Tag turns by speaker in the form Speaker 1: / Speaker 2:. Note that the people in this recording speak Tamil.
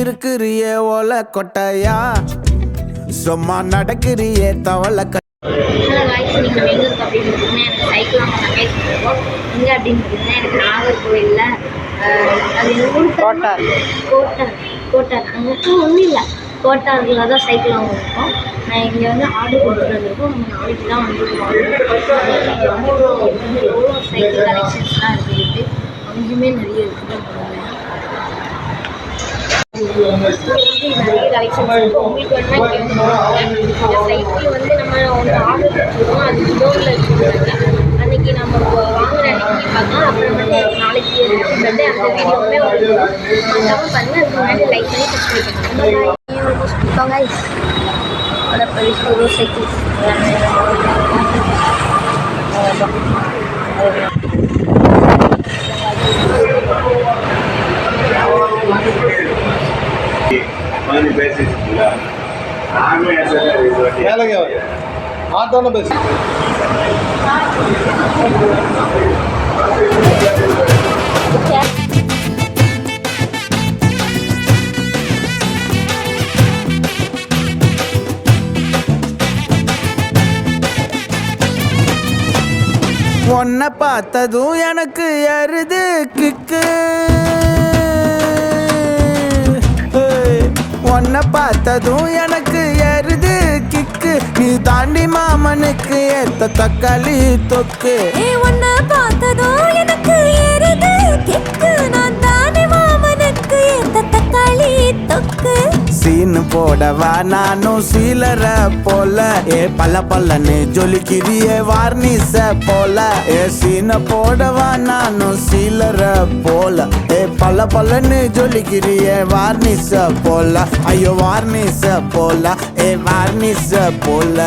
Speaker 1: இருக்கிறியே ஓலை கொட்டையா, சும்மா நடக்கிறியே தவளை
Speaker 2: நீங்கள் எங்கே இருக்கு அப்படின்னு பார்த்தீங்கன்னா எனக்கு சைக்கிள் வாங்க பேசிட்டுருக்கோம். எங்கே அப்படின்னு பார்த்தீங்கன்னா எனக்கு நாகர்கோவிலில் அது கோட்டார் கோட்டார் அங்கே ஒன்றும் இல்லை, கோட்டாரில் தான் சைக்கிள் வாங்கிருக்கோம். நான் இங்கே வந்து ஆர்டர் கொடுத்துட்டு வந்திருக்கோம். நம்ம நாளைக்கு தான் வந்துருக்கோம். எவ்வளோ சைக்கிள் கலெக்ஷன்ஸ்லாம் இருக்குது, அங்கேயுமே நிறைய இருக்குது. நிறைய கலெக்ஷன்ஸ் இருக்குது. உங்களுக்கு வேணால் கேட்கணும். சைக்கிள் வந்து நம்ம ஒன்று ஆர்டர் கொடுத்துருக்கோம், அது குடோனில் இருக்கிறாங்க. அன்றைக்கி நம்ம வாங்குகிற அன்றைக்கி பார்க்கலாம். அப்புறமேட்டு நாளைக்கு வந்து அந்த வீடியோவுமே வருது. மறக்காமல் பாருங்கள். அதுக்கு முன்னாடி லைக் பண்ணி சப்ஸ்கிரைப் பண்ணுங்கள். சைக்கிள்
Speaker 1: உன்னை பார்த்ததும் எனக்கு எருது கிக்கு, உன்னை பார்த்ததும் எனக்கு எருது கிக்கு, நீ தாண்டி மாமனுக்கு ஏத்த தக்காளி தொக்கு.
Speaker 3: உன்னை பார்த்ததும் எனக்கு எருது கிக்கு, நான் தாண்டி மாமனுக்கு ஏத்த தக்காளி தொக்கு.
Speaker 1: சீனு போடவா நானும் சீலர போல, பல்ல பல்லன்னு ஜொலிக்கிறியே வார்னிச போல. சீன போடவா நானும் சீலர போல, பல்ல பல்லன்னு ஜொலிக்கிறியே வார்னிச போல. ஐயோ வார்னிச போல, வார்னிச போல.